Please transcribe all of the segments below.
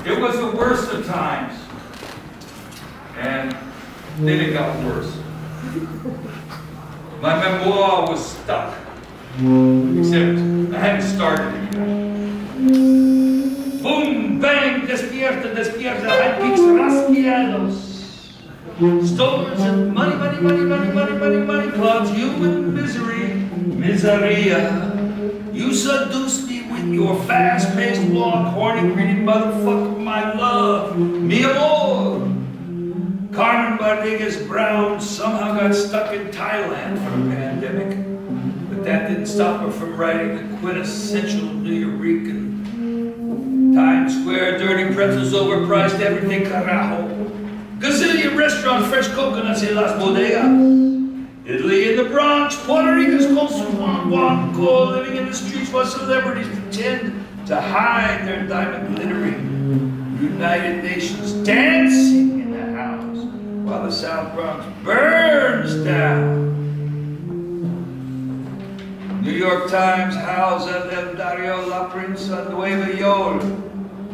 It was the worst of times, and then it got worse. My memoir was stuck, except I hadn't started it yet. Boom, bang, despierta, despierta, high peaks rasgueados. Storms and money, money, money, money, money, money, money, clouds, human misery, miseria. You seduced me with your fast-paced, blonde, horny-grinning motherfucker, my love, mi amor. Carmen Rodriguez Brown somehow got stuck in Thailand for a pandemic, but that didn't stop her from writing the quintessential Nuyorican. Times Square, dirty pretzels, overpriced everything, carajo. Gazillion restaurants, fresh coconuts in Las Bodegas. Italy in the Bronx, Puerto Rico's Rothko, living in the streets while celebrities pretend to hide their diamond glittering. United Nations dancing in the house while the South Bronx burns down. New York Times howls at El Dario La Prensa Nueva York.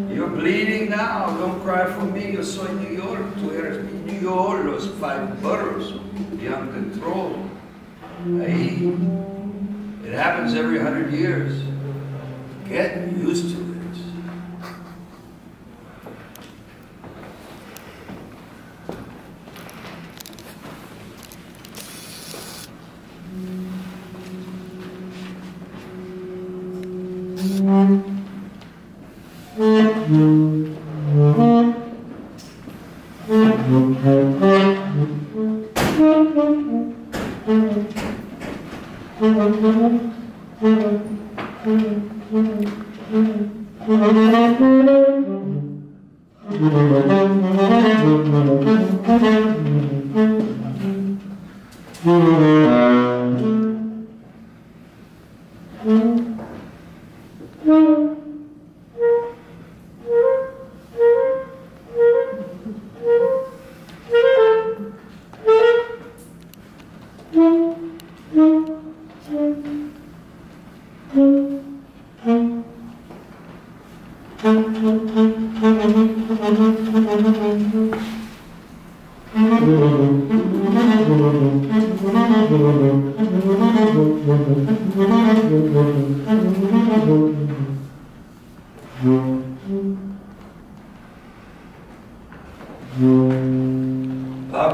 You're bleeding now, don't cry for me, yo soy New York, tú eres mi New York, los 5 boroughs, beyond control. Ahí, it happens every 100 years. Get used to it. Bob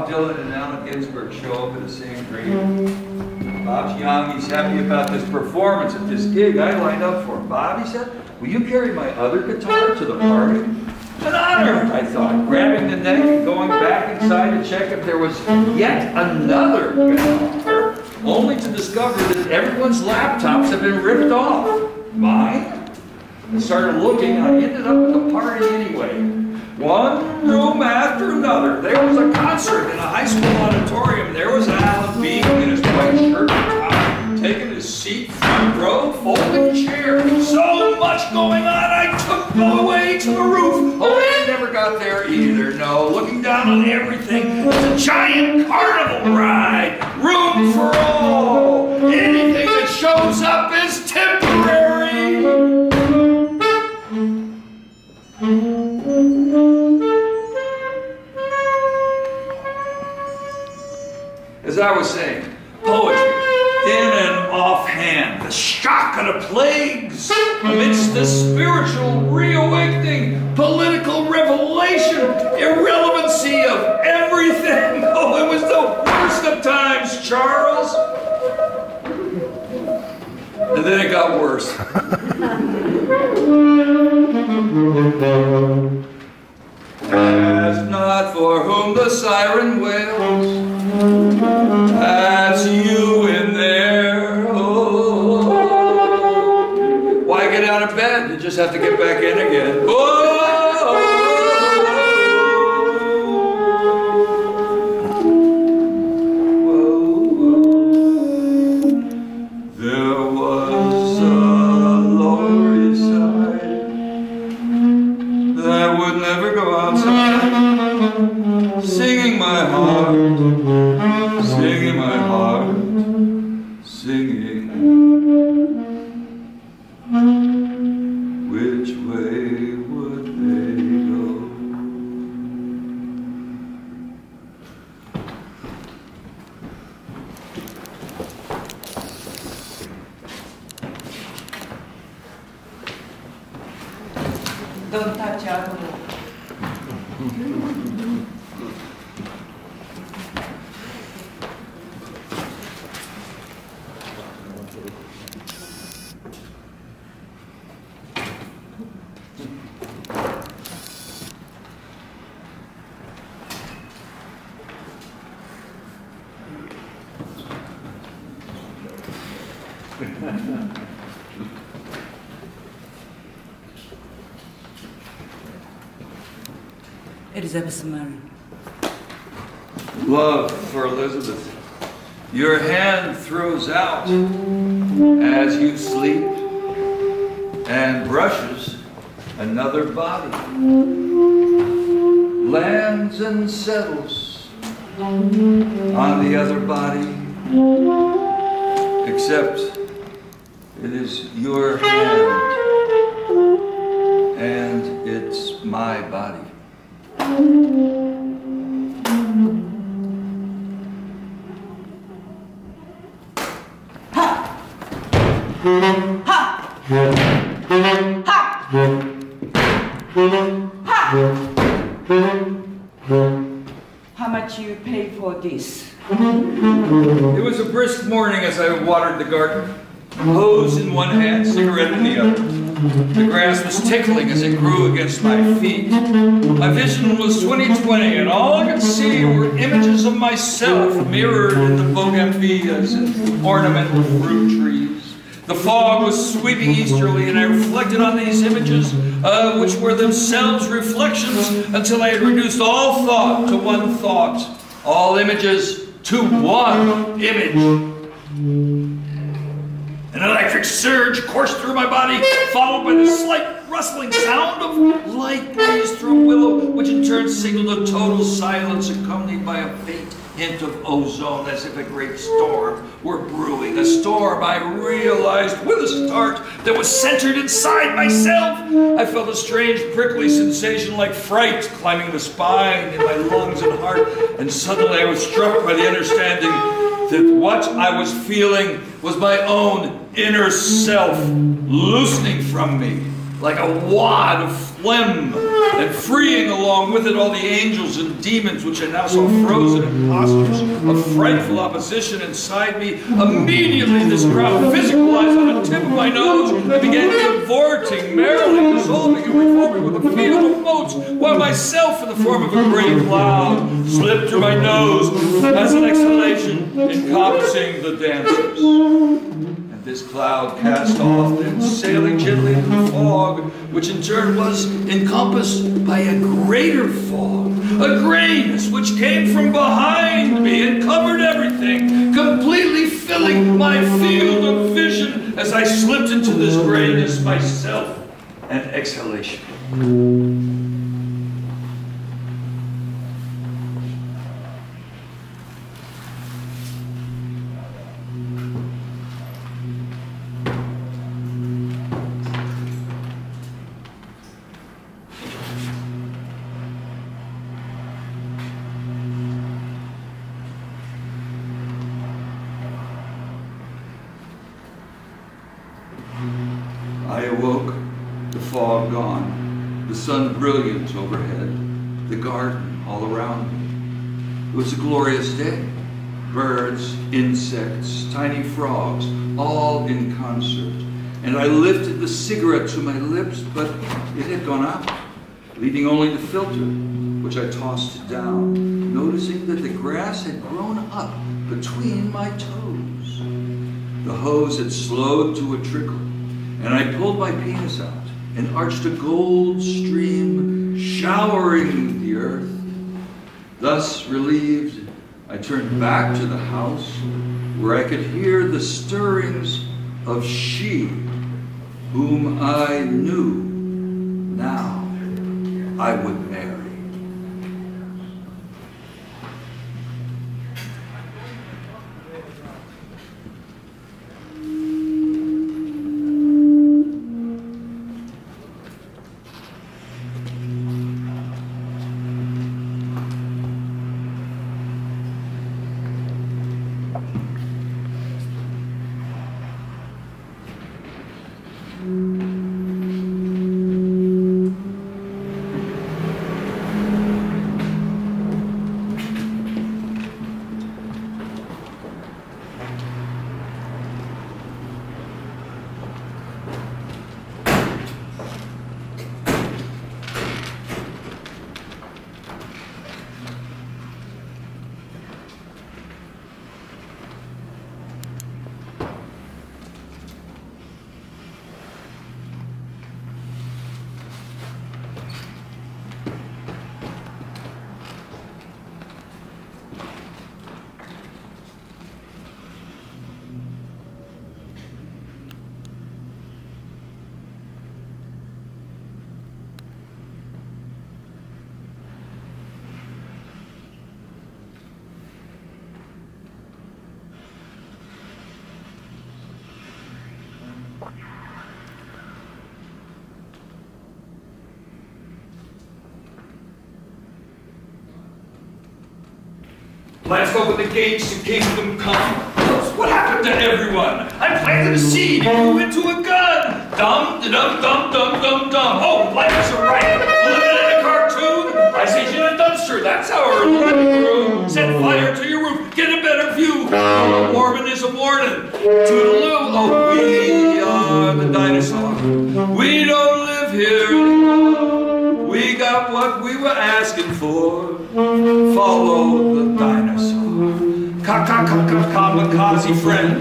Dylan and Allen Ginsberg show up at the same grave. Bob's young, he's happy about this performance at this gig I lined up for him. Bob, he said, will you carry my other guitar to the party? An honor, I thought, grabbing the neck and going back inside to check if there was yet another guitar, only to discover that everyone's laptops had been ripped off. Mine? I started looking and I ended up at the party anyway. One room after another. There was a concert in a high school auditorium. There was Alan being in his white shirt and tie, taking his seat front row, folding chair. So much going on, I took the way to the roof. Oh, I never got there either, no. Looking down on everything, it's a giant carnival ride. Room for all. Anything that shows up is temporary. As I was saying, poetry, in and offhand, the shock of the plagues, amidst the spiritual reawakening, political revelation, irrelevancy of everything. Oh, it was the worst of times, Charles. And then it got worse. Ask not for whom the siren wails, that's you in there. Oh. Why get out of bed? You just have to get back in again. Oh. There was a lower side that would never go outside, singing my heart, singing my heart, singing. Which way would they go? Don't touch alcohol. Elizabeth Murray. Love for Elizabeth. Your hand throws out as you sleep and brushes another body. Lands and settles on the other body, except it is your hand and it's my body. How much you pay for this? It was a brisk morning as I watered the garden. Hose in one hand, cigarette in the other. The grass was tickling as it grew against my feet. My vision was 20/20, and all I could see were images of myself mirrored in the bougainvilleas and ornamental fruit trees. The fog was sweeping easterly, and I reflected on these images, which were themselves reflections, until I had reduced all thought to one thought, all images to one image. An electric surge coursed through my body, followed by the slight rustling sound of light breeze through a willow, which in turn signaled a total silence accompanied by a faint hint of ozone, as if a great storm were brewing. A storm, I realized with a start, that was centered inside myself. I felt a strange prickly sensation like fright climbing the spine in my lungs and heart, and suddenly I was struck by the understanding that what I was feeling was my own inner self loosening from me like a wad of phlegm, and freeing along with it all the angels and demons which I now saw frozen in postures of frightful opposition inside me. Immediately this crowd physicalized on the tip of my nose and began cavorting, merrily dissolving and reforming with a field of motes, while myself in the form of a great cloud slipped through my nose as an exhalation encompassing the dancers. This cloud cast off, then sailing gently into the fog, which in turn was encompassed by a greater fog, a grayness which came from behind me and covered everything, completely filling my field of vision as I slipped into this grayness myself and exhalation. I awoke, the fog gone, the sun brilliant overhead, the garden all around me. It was a glorious day. Birds, insects, tiny frogs, all in concert. And I lifted the cigarette to my lips, but it had gone out, leaving only the filter, which I tossed down, noticing that the grass had grown up between my toes. The hose had slowed to a trickle, and I pulled my penis out and arched a gold stream showering the earth. Thus relieved, I turned back to the house where I could hear the stirrings of she whom I knew now I would marry. Let's open the gates to kingdom come. What happened to everyone? I planted a seed, you grew into a gun. Dum-de-dum-dum-dum-dum-dum. Oh, life is a riot. Living in a cartoon. Ice Age in a dumpster. That's our living room. Set fire to your roof. Get a better view. A warming is a warning. Toodaloo. Oh, we are the dinosaur. We don't live here anymore. We got what we were asking for. Follow the dinosaur. Kamikaze friend.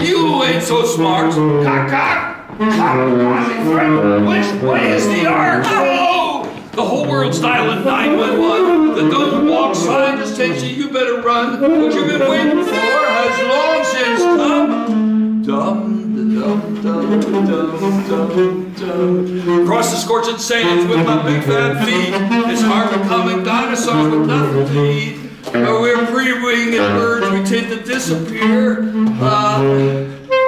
You ain't so smart. Kamikaze friend. Which way is the arch? Oh! The whole world's dialing 911. The don't walk sign just tells you you better run. What you've been waiting for has long since come. Dum-da-dum-dum. Across the scorching sands with my big fat feet. It's hard becoming dinosaurs with nothing to eat. We're pre-winged birds, we tend to disappear.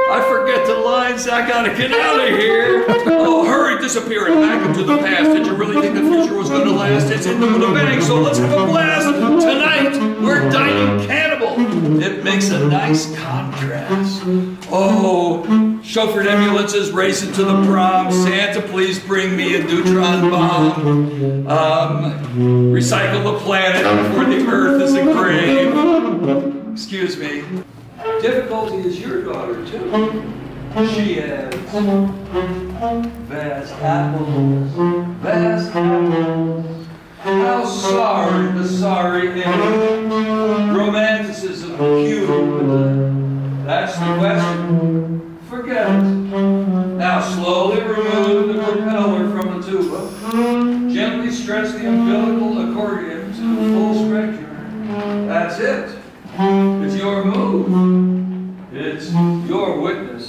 I forget the lines, I gotta get out of here. Oh, hurry, disappear and back into the past. Did you really think the future was gonna last? It's into the bank, so let's have a blast. Tonight, we're dining cannibal. It makes a nice contrast. Oh, chauffeured ambulances racing to the prom. Santa, please bring me a neutron bomb. Recycle the planet before the earth is a grave. Excuse me. Difficulty is your daughter, too. She has vast apples, vast apples. How sorry the sorry end. Romanticism cubed. That's the question. Forget it. Now slowly remove the propeller from the tuba. Gently stretch the umbilical accordion to full stretcher. That's it. It's your move. It's your witness.